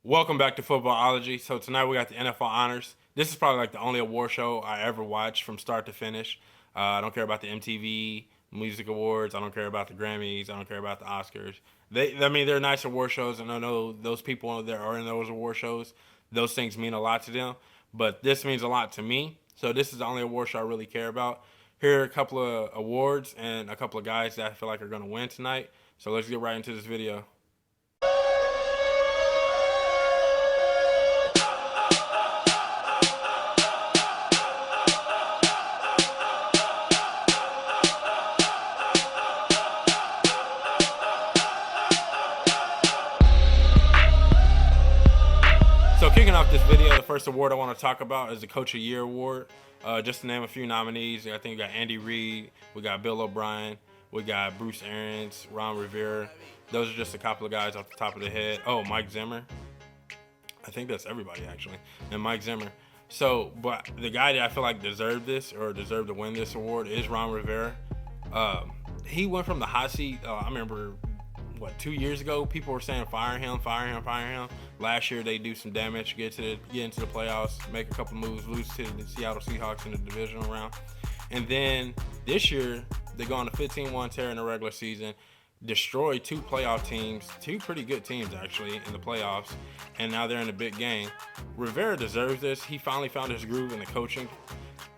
Welcome back to Footballology. So tonight we got the NFL honors. This is probably like the only award show I ever watched from start to finish. I don't care about the MTV Music Awards. I don't care about the Grammys. I don't care about the Oscars. They're nice award shows, and I know those people that are in those award shows, those things mean a lot to them. But this means a lot to me. So this is the only award show I really care about. Here are a couple of awards and a couple of guys that I feel like are going to win tonight. So let's get right into this video. So kicking off this video, the first award I want to talk about is the Coach of the Year award. Just to name a few nominees, I think we got Andy Reid, we got Bill O'Brien, we got Bruce Arians, Ron Rivera. Those are just a couple of guys off the top of the head. Oh, Mike Zimmer. I think that's everybody actually, and Mike Zimmer. So, but the guy that I feel like deserved this or deserved to win this award is Ron Rivera. He went from the hot seat. I remember 2 years ago, people were saying fire him, fire him, fire him. Last year they do some damage, get into the playoffs, make a couple moves, lose to the Seattle Seahawks in the divisional round, and then this year they go on a 15-1 tear in the regular season, destroy two playoff teams, two pretty good teams actually in the playoffs, and now they're in a big game. Rivera deserves this. He finally found his groove in the coaching,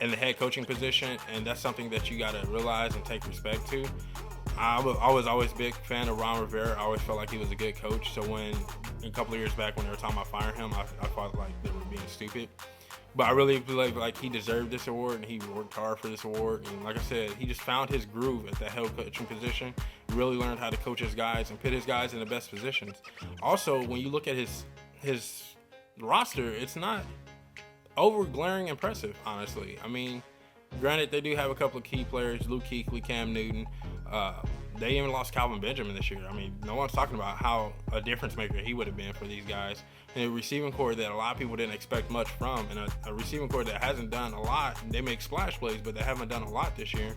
in the head coaching position, and that's something that you got to realize and take respect to. I was always a big fan of Ron Rivera. I always felt like he was a good coach. So when a couple of years back when they were talking about firing him, I felt like they were being stupid. But I really believe like he deserved this award, and he worked hard for this award. And like I said, he just found his groove at the head coaching position. Really learned how to coach his guys and put his guys in the best positions. Also, when you look at his roster, it's not over glaring impressive, honestly. I mean, granted, they do have a couple of key players, Luke Kuechly, Cam Newton. They even lost Calvin Benjamin this year. I mean, no one's talking about how a difference maker he would have been for these guys. And a receiving core that a lot of people didn't expect much from, and a receiving core that hasn't done a lot. They make splash plays, but they haven't done a lot this year.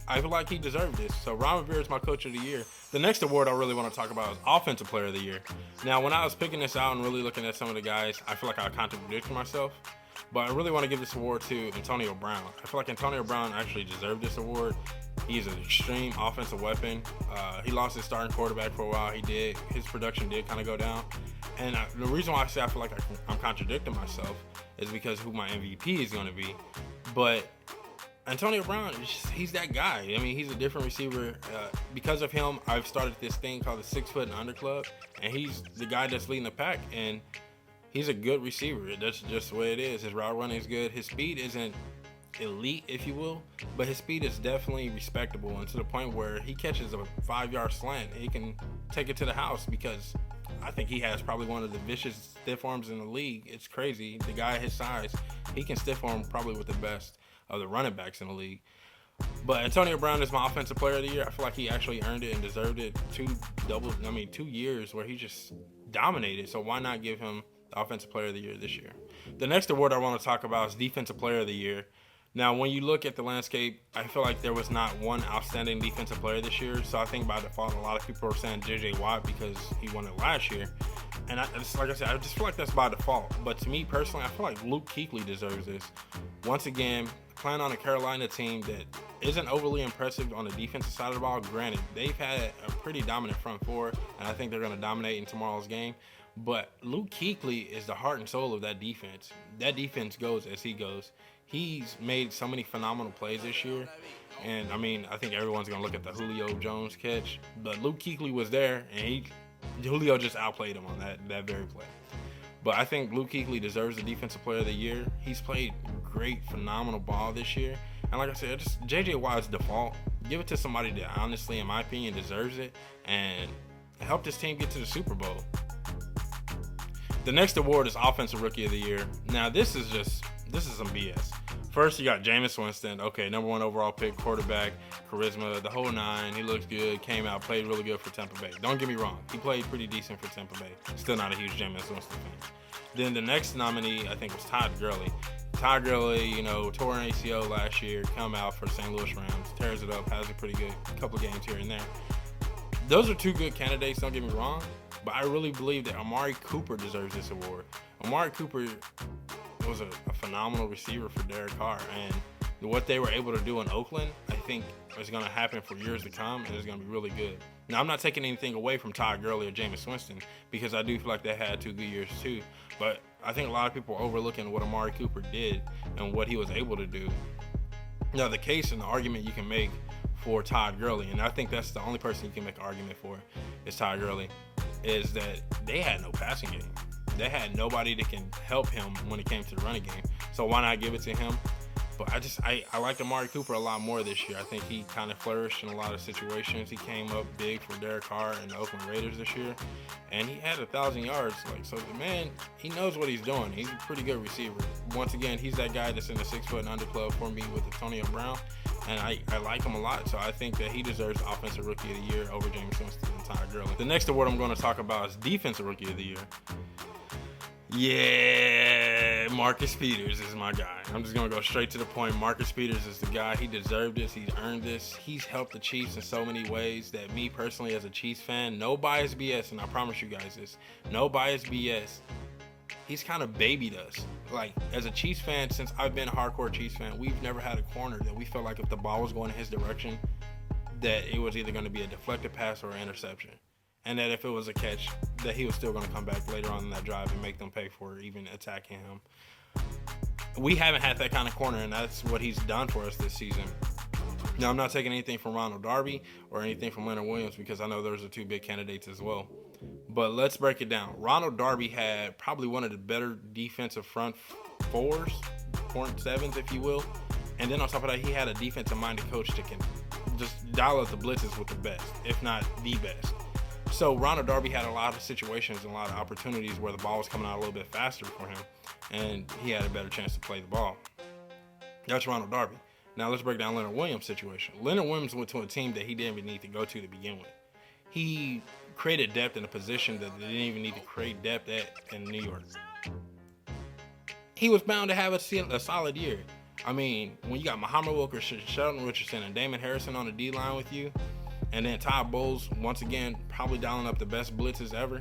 I feel like he deserved this. So Ron Rivera is my Coach of the Year. The next award I really want to talk about is Offensive Player of the Year. Now, when I was picking this out and really looking at some of the guys, I feel like I contradicted myself. But I really want to give this award to Antonio Brown. I feel like Antonio Brown actually deserved this award. He's an extreme offensive weapon. He lost his starting quarterback for a while. He did. His production did kind of go down. And the reason why I say I feel like I'm contradicting myself is because who my MVP is going to be. But Antonio Brown, he's that guy. I mean, he's a different receiver. Because of him, I've started this thing called the 6 Foot and Under Club. And he's the guy that's leading the pack. And he's a good receiver. That's just the way it is. His route running is good. His speed isn't elite, if you will, but his speed is definitely respectable, and to the point where he catches a 5-yard slant and he can take it to the house, because I think he has probably one of the vicious stiff arms in the league. It's crazy. The guy his size, he can stiff arm probably with the best of the running backs in the league. But Antonio Brown is my Offensive Player of the Year. I feel like he actually earned it and deserved it. 2 years where he just dominated. So why not give him the Offensive Player of the Year this year? The next award I want to talk about is Defensive Player of the Year. Now, when you look at the landscape, I feel like there was not one outstanding defensive player this year. So I think by default, a lot of people are saying J.J. Watt because he won it last year. And like I said, I just feel like that's by default. But to me personally, I feel like Luke Kuechly deserves this. Once again, playing on a Carolina team that isn't overly impressive on the defensive side of the ball. Granted, they've had a pretty dominant front four, and I think they're going to dominate in tomorrow's game. But Luke Kuechly is the heart and soul of that defense. That defense goes as he goes. He's made so many phenomenal plays this year. And, I mean, I think everyone's going to look at the Julio Jones catch. But Luke Kuechly was there, and Julio just outplayed him on that very play. But I think Luke Kuechly deserves the Defensive Player of the Year. He's played great, phenomenal ball this year. And like I said, just J.J. Watt's default. Give it to somebody that honestly, in my opinion, deserves it and help this team get to the Super Bowl. The next award is Offensive Rookie of the Year. Now, this is some BS. First, you got Jameis Winston. Okay, number 1 overall pick, quarterback, charisma, the whole nine. He looks good, came out, played really good for Tampa Bay. Don't get me wrong. He played pretty decent for Tampa Bay. Still not a huge Jameis Winston fan. Then the next nominee, I think, was Todd Gurley. Todd Gurley, tore an ACL last year, come out for St. Louis Rams, tears it up, has a pretty good couple of games here and there. Those are two good candidates, don't get me wrong. But I really believe that Amari Cooper deserves this award. Amari Cooper was a phenomenal receiver for Derek Carr, and what they were able to do in Oakland, I think is going to happen for years to come, and it's going to be really good. Now, I'm not taking anything away from Todd Gurley or Jameis Winston, because I do feel like they had 2 good years too. But I think a lot of people are overlooking what Amari Cooper did and what he was able to do. Now, the case and the argument you can make for Todd Gurley, and I think that's the only person you can make an argument for, is Todd Gurley, is that they had no passing game. They had nobody that can help him when it came to the running game. So why not give it to him? But I liked Amari Cooper a lot more this year. I think he kind of flourished in a lot of situations. He came up big for Derek Carr and the Oakland Raiders this year, and he had 1,000 yards. So the man, he knows what he's doing. He's a pretty good receiver. Once again, he's that guy that's in the 6 foot and under club for me with Antonio Brown, and I like him a lot. So I think that he deserves Offensive Rookie of the Year over Jameis Winston and Todd Gurley. The next award I'm going to talk about is Defensive Rookie of the Year. Yeah, Marcus Peters is my guy. I'm just going to go straight to the point. Marcus Peters is the guy. He deserved this. He's earned this. He's helped the Chiefs in so many ways that me personally as a Chiefs fan, no bias BS, and I promise you guys this, no bias BS, he's kind of babied us. Like, as a Chiefs fan, since I've been a hardcore Chiefs fan, we've never had a corner that we felt like if the ball was going in his direction, that it was either going to be a deflected pass or an interception. And that if it was a catch, that he was still going to come back later on in that drive and make them pay for even attacking him. We haven't had that kind of corner, and that's what he's done for us this season. Now, I'm not taking anything from Ronald Darby or anything from Leonard Williams, because I know those are 2 big candidates as well. But let's break it down. Ronald Darby had probably one of the better defensive front 4s, front 7s, if you will. And then on top of that, he had a defensive-minded coach that can just dial up the blitzes with the best, if not the best. So Ronald Darby had a lot of situations and a lot of opportunities where the ball was coming out a little bit faster for him, and he had a better chance to play the ball. That's Ronald Darby. Now let's break down Leonard Williams' situation. Leonard Williams went to a team that he didn't even need to go to begin with. He created depth in a position that they didn't even need to create depth at in New York. He was bound to have a solid year. I mean, when you got Muhammad Wilkerson, Sheldon Richardson, and Damon Harrison on the D-line with you, and then Todd Bowles, once again, probably dialing up the best blitzes ever,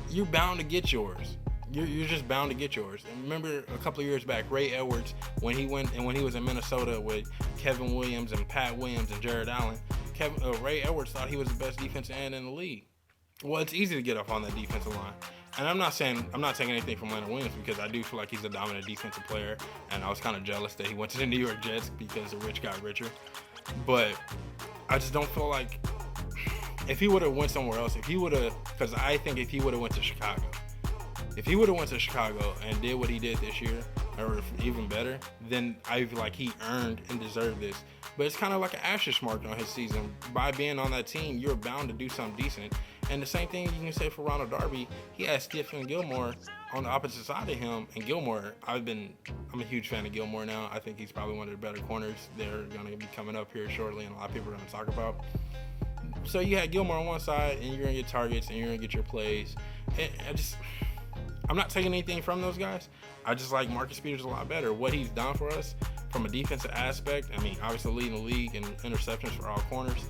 you're bound to get yours. You're just bound to get yours. And remember a couple of years back, Ray Edwards, when he was in Minnesota with Kevin Williams and Pat Williams and Jared Allen, Ray Edwards thought he was the best defensive end in the league. Well, it's easy to get up on that defensive line. And I'm not taking anything from Leonard Williams, because I do feel like he's a dominant defensive player, and I was kind of jealous that he went to the New York Jets because the rich got richer. But I just don't feel like if he would have went somewhere else, because I think if he would have went to Chicago, and did what he did this year, or even better, then I feel like he earned and deserved this. But it's kind of like an asterisk mark on his season. By being on that team, you're bound to do something decent. And the same thing you can say for Ronald Darby. He has Stephen Gilmore on the opposite side of him. And Gilmore, I'm a huge fan of Gilmore now. I think he's probably one of the better corners. They're going to be coming up here shortly, and a lot of people are going to talk about. So you had Gilmore on one side, and you're going to get targets, and you're going to get your plays. And I'm not taking anything from those guys. I just like Marcus Peters a lot better. What he's done for us from a defensive aspect, I mean, obviously leading the league in interceptions for all corners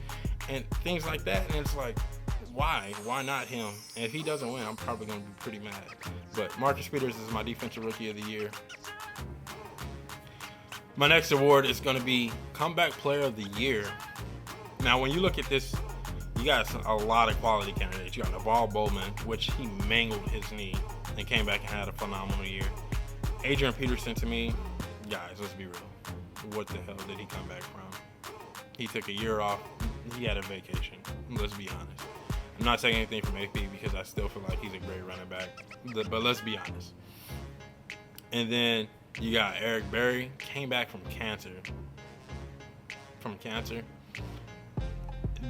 and things like that. And it's like, why? Why not him? And if he doesn't win, I'm probably going to be pretty mad. But Marcus Peters is my Defensive Rookie of the Year. My next award is going to be Comeback Player of the Year. Now, when you look at this, you got a lot of quality candidates. You got Naval Bowman, which he mangled his knee and came back and had a phenomenal year. Adrian Peterson, to me, guys, let's be real. What the hell did he come back from? He took a year off. He had a vacation. Let's be honest. I'm not taking anything from AP because I still feel like he's a great running back. But let's be honest. And then you got Eric Berry, came back from cancer.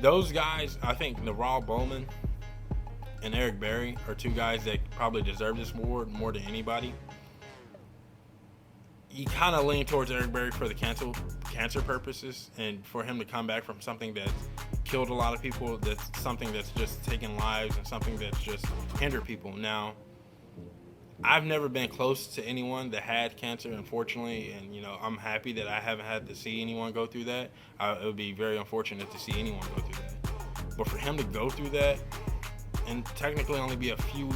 Those guys, I think Naval Bowman and Eric Berry are 2 guys that probably deserve this award more than anybody. You kind of lean towards Eric Berry for the cancer purposes, and for him to come back from something that killed a lot of people, that's something that's just taken lives and something that's just hindered people. Now, I've never been close to anyone that had cancer, unfortunately, and I'm happy that I haven't had to see anyone go through that. It would be very unfortunate to see anyone go through that. But for him to go through that and technically only be a few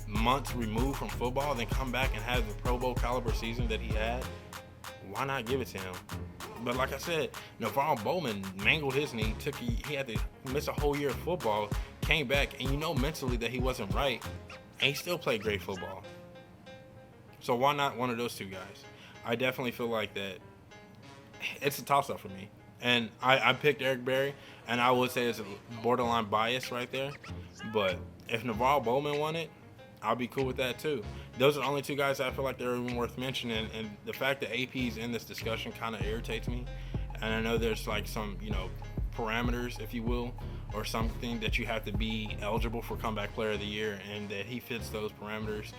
months removed from football, then come back and have the Pro Bowl caliber season that he had, why not give it to him? But like I said, Navarro Bowman mangled his knee. He had to miss a whole year of football, came back, and you know mentally that he wasn't right, and he still played great football. So why not one of those two guys? I definitely feel like that it's a toss-up for me. And I picked Eric Berry, and I would say it's a borderline bias right there. But if Navarro Bowman won it, I'll be cool with that too. Those are the only two guys that I feel like they're even worth mentioning. And the fact that AP's in this discussion kind of irritates me. And I know there's like some, parameters, if you will, or something that you have to be eligible for Comeback Player of the Year, and that he fits those parameters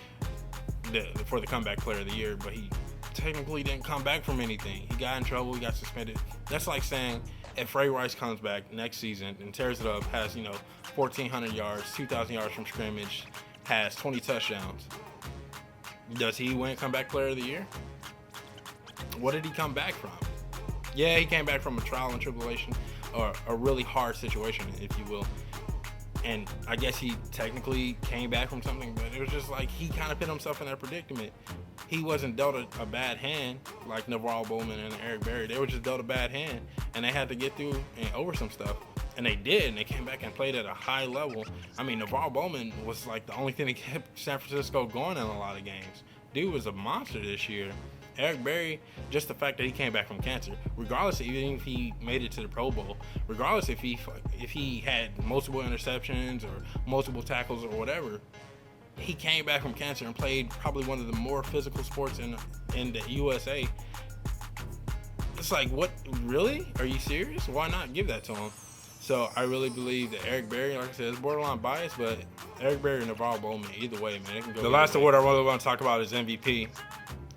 for the Comeback Player of the Year. But he technically didn't come back from anything. He got in trouble. He got suspended. That's like saying if Ray Rice comes back next season and tears it up, has 1,400 yards, 2,000 yards from scrimmage, has 20 touchdowns, does he win Comeback Player of the Year? What did he come back from? Yeah, he came back from a trial and tribulation, or a really hard situation, if you will. And I guess he technically came back from something, but it was just like he kind of put himself in that predicament. He wasn't dealt a bad hand like Navarro Bowman and Eric Berry. They were just dealt a bad hand, and they had to get through and over some stuff. And they did, and they came back and played at a high level. I mean, Navarro Bowman was like the only thing that kept San Francisco going in a lot of games. Dude was a monster this year. Eric Berry, just the fact that he came back from cancer, regardless, even if he made it to the Pro Bowl, regardless if he had multiple interceptions or multiple tackles or whatever, he came back from cancer and played probably one of the more physical sports in the USA. It's like, what? Really? Are you serious? Why not give that to him? So I really believe that Eric Berry, like I said, is borderline biased, but Eric Berry and Navarro Bowman, either way, man, it can go. The last award I really want to talk about is MVP.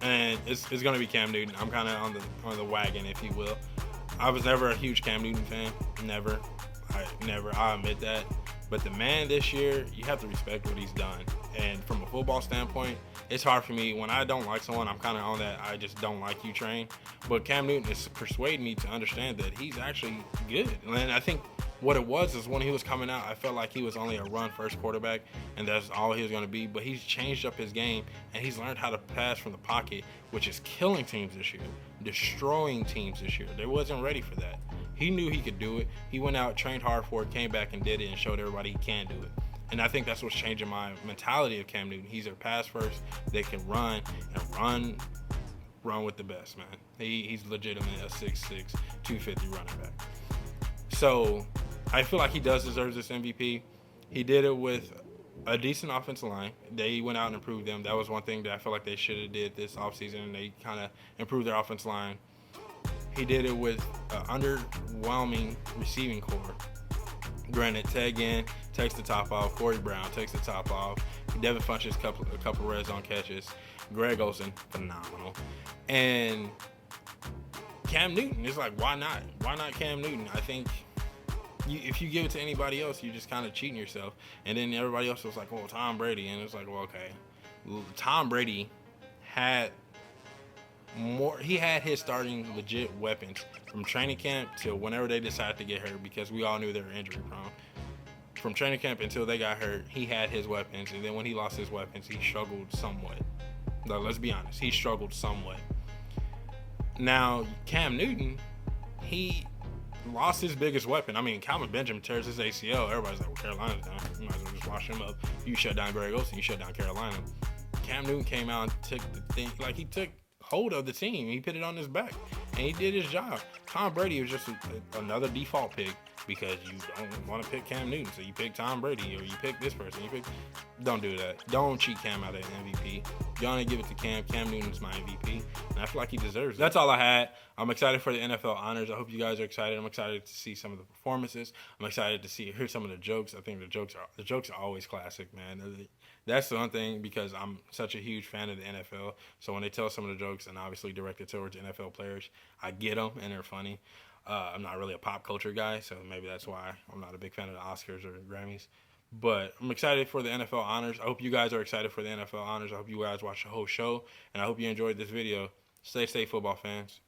And it's going to be Cam Newton. I'm kind of on the wagon, if you will. I was never a huge Cam Newton fan. Never. I admit that. But the man this year, you have to respect what he's done. And from a football standpoint, it's hard for me. When I don't like someone, I'm kind of on that I just don't like you train. But Cam Newton is persuading me to understand that he's actually good. And I think what it was is when he was coming out, I felt like he was only a run-first quarterback, and that's all he was going to be. But he's changed up his game, and he's learned how to pass from the pocket, which is killing teams this year, destroying teams this year. They wasn't ready for that. He knew he could do it. He went out, trained hard for it, came back and did it, and showed everybody he can do it. And I think that's what's changing my mentality of Cam Newton. He's a pass first. They can run with the best, man. He's legitimate a 6'6", 250 running back. So I feel like he does deserve this MVP. He did it with a decent offensive line. They went out and improved them. That was one thing that I feel like they should have did this offseason, and they kind of improved their offensive line. He did it with an underwhelming receiving core. Granted, Ted Ginn takes the top off. Corey Brown takes the top off. Devin Funchess a couple red zone catches. Greg Olsen, phenomenal. And Cam Newton, it's like, why not? Why not Cam Newton? I think if you give it to anybody else, you're just kind of cheating yourself. And then everybody else was like, well, Tom Brady. And it's like, well, okay. Tom Brady had more. He had his starting legit weapons from training camp till whenever they decided to get hurt, because we all knew they were injury prone. From training camp until they got hurt, he had his weapons. And then when he lost his weapons, he struggled somewhat. Now, let's be honest. He struggled somewhat. Now, Cam Newton, he lost his biggest weapon. I mean, Calvin Benjamin tears his ACL. Everybody's like, well, Carolina's down. You might as well just wash him up. You shut down Greg Olsen, you shut down Carolina. Cam Newton came out and took the thing, like he took hold of the team. He put it on his back, and he did his job. Tom Brady was just another default pick because you don't want to pick Cam Newton, so you pick Tom Brady, or you pick this person. Don't do that. Don't cheat Cam out of MVP. You want to give it to Cam. Cam Newton's my MVP, and I feel like he deserves it. That's all I had. I'm excited for the NFL honors. I hope you guys are excited. I'm excited to see some of the performances. I'm excited to hear some of the jokes. I think the jokes are always classic, man. That's the one thing, because I'm such a huge fan of the NFL. So when they tell some of the jokes, and obviously directed towards NFL players, I get them and they're funny. I'm not really a pop culture guy, so maybe that's why I'm not a big fan of the Oscars or the Grammys. But I'm excited for the NFL honors. I hope you guys are excited for the NFL honors. I hope you guys watch the whole show, and I hope you enjoyed this video. Stay safe, football fans.